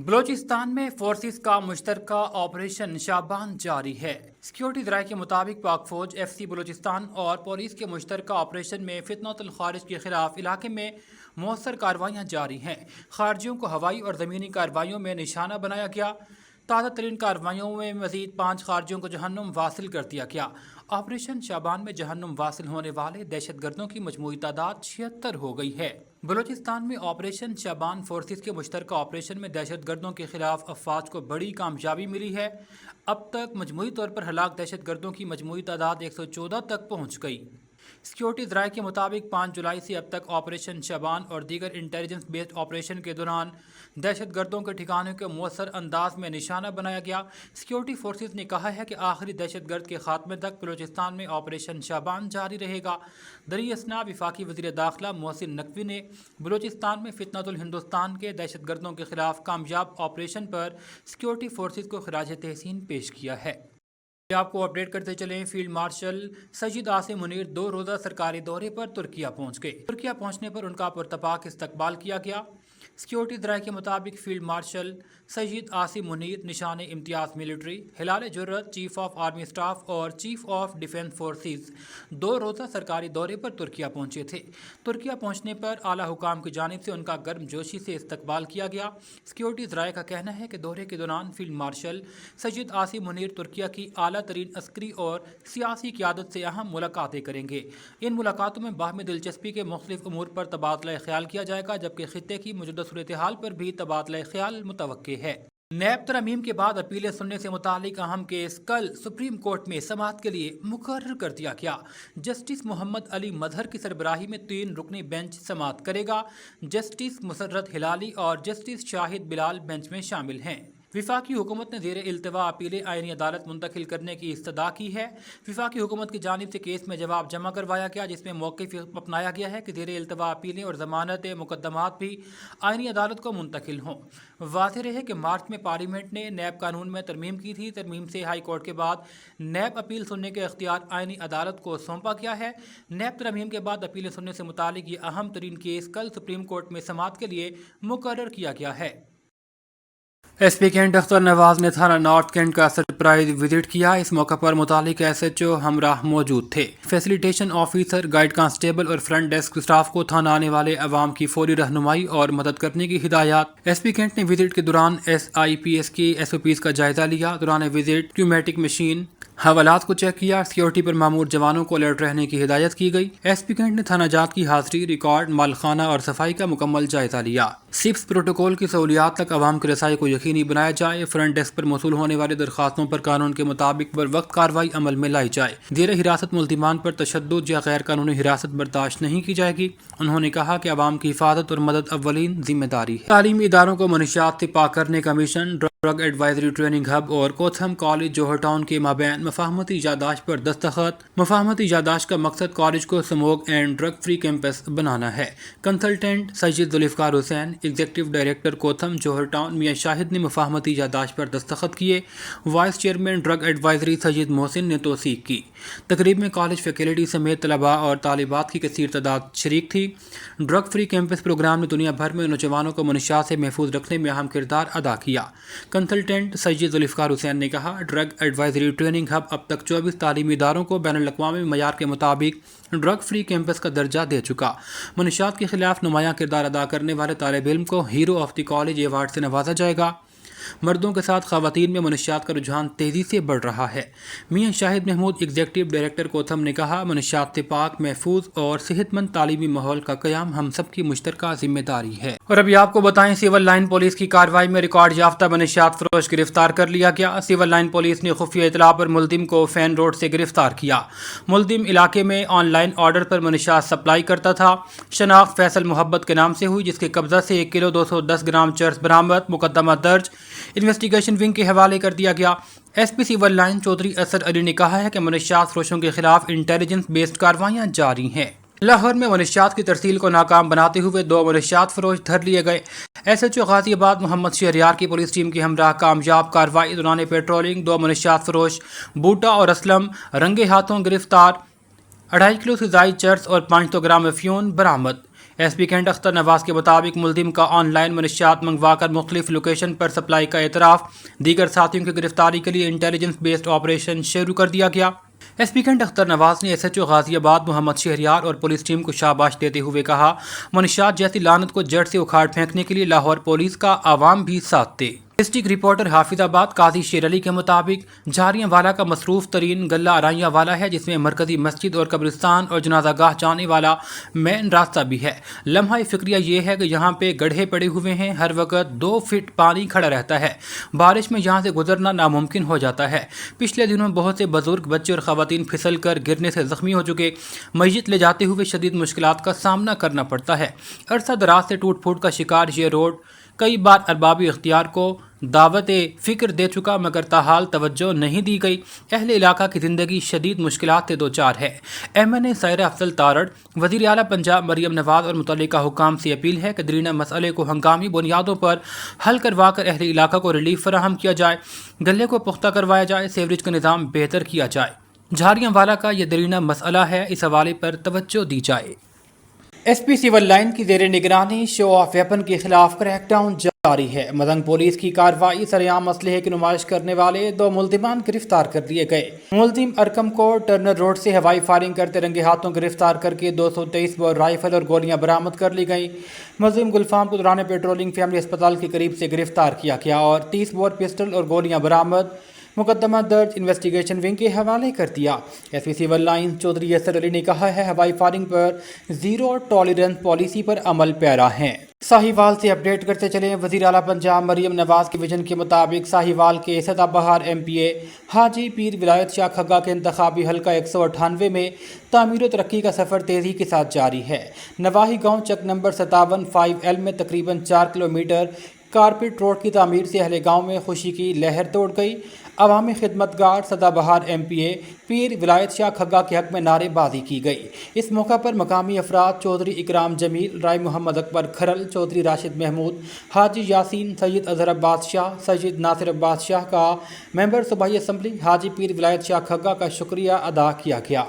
बलूचिस्तान में फोर्सेस का मुश्तरका ऑपरेशन शाबान जारी है। सिक्योरिटी ज़राए के मुताबिक पाक फौज FC बलूचिस्तान और पुलिस के मुश्तरका ऑपरेशन में फितनतुल खारिज के खिलाफ इलाके में मौसर कार्रवाइयाँ जारी हैं। खारजियों को हवाई और ज़मीनी कार्रवाइयों में निशाना बनाया गया। ताज़ा तरीन कार्रवाइयों में मज़ीद 5 खारजियों को जहन्नुम वासिल कर दिया गया। ऑपरेशन शाबान में जहन्नुम वासिल होने वाले दहशत गर्दों की मजमूई तादाद 76 हो गई है। बलूचिस्तान में ऑपरेशन शाबान फोर्सेस के मुश्तरका ऑपरेशन में दहशत गर्दों के खिलाफ अफवाज को बड़ी कामयाबी मिली है। अब तक मजमूई तौर पर हलाक दहशत गर्दों की मजमूई तादाद 114 तक पहुँच गई। सिक्योरिटी ज़राए के मुताबिक 5 जुलाई से अब तक ऑपरेशन शाबान और दीगर इंटेलिजेंस बेस्ड ऑपरेशन के दौरान दहशत गर्दों के ठिकानों के मौसर अंदाज में निशाना बनाया गया। सिक्योरिटी फोर्सेस ने कहा है कि आखिरी दहशत गर्द के खात्मे तक बलूचिस्तान में ऑपरेशन शाबान जारी रहेगा। दरी असना वफाकी वज़ीर दाखिला मोहसिन नकवी ने बलूचिस्तान में फितनतुल हिंदुस्तान के दहशत गर्दों के खिलाफ कामयाब ऑपरेशन पर सिक्योरिटी फोर्सेस को खिराज तहसीन पेश किया है। आपको अपडेट करते चलें। फील्ड मार्शल सईद आसिम मुनीर 2 रोज़ा सरकारी दौरे पर तुर्किया पहुंच गए। तुर्किया पहुंचने पर उनका पुरतपाक इस्तकबाल किया गया। सिक्योरिटी ज़राए के मुताबिक field marshal Syed Asim Munir Nishan Imtiaz military, Hilal Jurrat, chief of army staff और चीफ ऑफ डिफेंस फोर्सेस 2 रोज़ा सरकारी दौरे पर तुर्किया पहुंचे थे। तुर्किया पहुंचने पर आला हुकाम की जानिब से उनका गर्मजोशी से इस्तकबाल किया गया। सिक्योरिटी ज़राए का कहना है कि दौरे के दौरान फील्ड मार्शल सईद आसिम मुनीर तुर्किया की आला तरीन अस्करी और सियासी क़यादत से अहम मुलाकातें करेंगे। इन मुलाकातों में बाहमी दिलचस्पी के मुख्तलिफ उमूर पर तबादला ख्याल किया जाएगा, जबकि खित्ते की मौजूदा सूरत हाल पर भी तबादला ख्याल मुतवक्के है। नैब तरमीम के बाद अपीलें सुनने से मुतालिक अहम केस कल सुप्रीम कोर्ट में समाअत के लिए मुकर्रर कर दिया गया। जस्टिस मोहम्मद अली मजहर की सरबराही में 3 रुकनी बेंच समाअत करेगा। जस्टिस मुसर्रत हिलाली और जस्टिस शाहिद बिलाल बेंच में शामिल हैं। विफाकी हुकूमत ने ज़ेर इल्तवा अपीलें आईनी अदालत मुंतकिल करने की इस्तदा की है। विफाकी हुकूमत की जानिब से केस में जवाब जमा करवाया गया, जिसमें मौक़िफ़ अपनाया गया है कि ज़ेर इल्तवा अपीलें और ज़मानत मुकदमात भी आईनी अदालत को मुंतकिल हों। वाज़ेह रहे कि मार्च में पार्लियामेंट ने नैब कानून में तरमीम की थी। तरमीम से हाई कोर्ट के बाद नैब अपील सुनने के इख्तियार आईनी अदालत को सौंपा गया है। नैब तरमीम के बाद अपीलें सुनने से मुतालिक ये अहम तरीन केस कल सुप्रीम कोर्ट में समाअत के लिए मुकर्रर किया गया है। SP कैंट अख्तर नवाज ने थाना नॉर्थ कैंट का सरप्राइज विजिट किया। इस मौके पर मुतालिक SHO हमराह मौजूद थे। फैसिलिटेशन ऑफिसर, गाइड कांस्टेबल और फ्रंट डेस्क स्टाफ को थाना आने वाले अवाम की फौरी रहनुमाई और मदद करने की हिदायत। SP कैंट ने विजिट के दौरान SIPS की SOPs का जायजा लिया। दौरान विजिट क्यूमेटिक मशीन हवालात को चेक किया। सिक्योरिटी पर मामूर जवानों को अलर्ट रहने की हिदायत की गई। SP कैंट ने थाना जात की हाजिरी, रिकॉर्ड, मालखाना और सफाई का मुकम्मल जायजा लिया। SIPS प्रोटोकॉल की सहूलियात तक आवाम की रसाई को यकीनी बनाया जाए। फ्रंट डेस्क पर मौसूल होने वाली दरखास्तों पर कानून के मुताबिक बर वक्त कार्रवाई अमल में लाई जाए। जेर हिरासत मुल्जिमान पर तशद्दुद या गैर कानूनी हिरासत बर्दाश्त नहीं की जाएगी। उन्होंने कहा कि आवाम की हिफाजत और मदद अव्वलीन जिम्मेदारी है। तालीमी इदारों को मनशियात से पाक करने का mission, drug advisory training hub और कोथम कॉलेज जोहर टाउन के माबैन मफाहमती यादाश्त पर दस्तखत। मफाहमती यादाश्त का मकसद कॉलेज को smoke and drug free campus बनाना है। Consultant Syed Zulfiqar Hussain, executive director कोथम जोहर टाउन मियां शाहिद ने मफाहमती यादाश्त पर दस्तखत किए। Vice chairman drug advisory Syed Mohsin ने तौसीक की। तकरीब में कॉलेज फैकल्टी समेत तलबा और तालिबात की कसीर तादाद शरीक थी। ड्रग फ्री कैंपस प्रोग्राम ने दुनिया भर में नौजवानों को मनशियात से महफूज रखने में अहम किरदार अदा किया। कंसल्टेंट सईद जुल्फ़िकार हुसैन ने कहा, ड्रग एडवाइजरी ट्रेनिंग हब अब तक 24 तालीमी इदारों को बैनुल-अक़वामी मयार के मुताबिक ड्रग फ्री कैंपस का दर्जा दे चुका। मनशियात के खिलाफ नुमायां किरदार अदा करने वाले तालिब इल्म को hero of the college award से नवाजा जाएगा। मर्दों के साथ ख़वातीन में मनशियात का रुझान तेज़ी से बढ़ रहा है। मियां शाहिद महमूद, एग्जीक्यूटिव डायरेक्टर कोथम ने कहा, मनशियात से पाक, महफूज और सेहतमंद तालीमी माहौल का क़याम हम सब की मुश्तरका जिम्मेदारी है। और अभी आपको बताएं, सिविल लाइन पुलिस की कार्रवाई में रिकॉर्ड याफ्ता मनशियात फरोश गिरफ्तार कर लिया गया। सिविल लाइन पुलिस ने खुफिया इतला पर मुल्जिम को फैन रोड से गिरफ्तार किया। मुल्जिम इलाके में ऑनलाइन ऑर्डर पर मनशियात सप्लाई करता था। शनाख्त फैसल मोहब्बत के नाम से हुई, जिसके कब्जा से 1 किलो 210 ग्राम चर्स बरामद। मुकदमा दर्ज इन्वेस्टिगेशन विंग के हवाले कर दिया गया। SP civil line Chaudhry Asad Ali ने कहा है कि मनशियात फरोशों के खिलाफ इंटेलिजेंस बेस्ड कार्रवाइयाँ जारी हैं। लाहौर में मनशियात की तरसील को नाकाम बनाते हुए 2 मनशियात फरोश धर लिए गए। SHO गाजियाबाद मोहम्मद शहरियार की पुलिस टीम की हमराह कामयाब कार्रवाई। दौरान पेट्रोलिंग 2 मनशियात फरोश बूटा और असलम रंगे हाथों गिरफ्तार। 2.5 किलो से ज़ायद चर्स और 500 ग्राम अफ्यून बरामद। ایس پی کینٹ اختر نواز کے مطابق ملزم کا آن لائن منشیات منگوا کر مختلف لوکیشن پر سپلائی کا اعتراف، دیگر ساتھیوں کی گرفتاری کے لیے انٹیلیجنس بیسڈ آپریشن شروع کر دیا گیا۔ ایس پی کینٹ اختر نواز نے ایس ایچ او غازی آباد محمد شہریار اور پولیس ٹیم کو شاباش دیتے ہوئے کہا، منشیات جیسی لعنت کو جڑ سے اکھاڑ پھینکنے کے لیے لاہور پولیس کا عوام بھی ساتھ دے۔ ڈسٹرکٹ رپورٹر حافظ آباد قاضی شیر علی کے مطابق جھاریاں والا کا مصروف ترین غلہ آرائیاں والا ہے، جس میں مرکزی مسجد اور قبرستان اور جنازہ گاہ جانے والا مین راستہ بھی ہے۔ لمحہ فکریہ یہ ہے کہ یہاں پہ گڑھے پڑے ہوئے ہیں، ہر وقت 2 فٹ پانی کھڑا رہتا ہے، بارش میں یہاں سے گزرنا ناممکن ہو جاتا ہے۔ پچھلے دنوں بہت سے بزرگ، بچے اور خواتین پھسل کر گرنے سے زخمی ہو چکے، میت لے جاتے ہوئے شدید مشکلات کا سامنا کرنا پڑتا ہے۔ عرصہ دراز سے ٹوٹ پھوٹ کا شکار یہ روڈ کئی بار ارباب اختیار کو دعوت فکر دے چکا، مگر تاحال توجہ نہیں دی گئی۔ اہل علاقہ کی زندگی شدید مشکلات سے دوچار ہے۔ ایم این اے سائرہ افضل تارڑ، وزیر اعلیٰ پنجاب مریم نواز اور متعلقہ حکام سے اپیل ہے کہ درینہ مسئلے کو ہنگامی بنیادوں پر حل کروا کر اہل علاقہ کو ریلیف فراہم کیا جائے، گلے کو پختہ کروایا جائے، سیوریج کا نظام بہتر کیا جائے۔ جھاریاں والا کا یہ درینہ مسئلہ ہے، اس حوالے پر توجہ دی جائے۔ ایس پی سول لائن کی زیر نگرانی شو آف ویپن کے خلاف کریک ڈاؤن جاری ہے۔ مدنگ پولیس کی کارروائی، سرعام اسلحے کی نمائش کرنے والے 2 ملزمان گرفتار کر لیے گئے۔ ملزم ارکم کو ٹرنر روڈ سے ہوائی فائرنگ کرتے رنگے ہاتھوں گرفتار کر کے 223 بور رائفل اور گولیاں برآمد کر لی گئیں۔ ملزم گلفام کو دوران پیٹرولنگ فیملی اسپتال کے قریب سے گرفتار کیا گیا اور 30 بور پسٹل اور گولیاں برآمد، مقدمہ درج انویسٹیگیشن ونگ کے حوالے کر دیا۔ S P civil line Chaudhry Yasir Ali نے کہا ہے، ہوائی فائرنگ پر زیرو ٹالرنس پالیسی پر عمل پیرا ہیں۔ ساہیوال سے اپڈیٹ کرتے چلیں، وزیر اعلیٰ پنجاب مریم نواز کے ویژن کے مطابق ساہیوال کے سدا بہار ایم پی اے حاجی پیر ولایت شاہ کھگا کے انتخابی حلقہ 198 میں تعمیر و ترقی کا سفر تیزی کے ساتھ جاری ہے۔ نواحی گاؤں چک نمبر 57 5L میں تقریباً 4 کلومیٹر کارپیٹ روڈ کی تعمیر سے اہل گاؤں میں خوشی کی لہر دوڑ گئی۔ عوامی خدمت گار سدا بہار ایم پی اے پیر ولایت شاہ کھگا کے حق میں نعرے بازی کی گئی۔ اس موقع پر مقامی افراد چودھری اکرام جمیل، رائے محمد اکبر کھرل، چودھری راشد محمود، حاجی یاسین، سید اظہر عباس شاہ، سید ناصر عباس شاہ کا، ممبر صوبائی اسمبلی حاجی پیر ولایت شاہ کھگا کا شکریہ ادا کیا گیا۔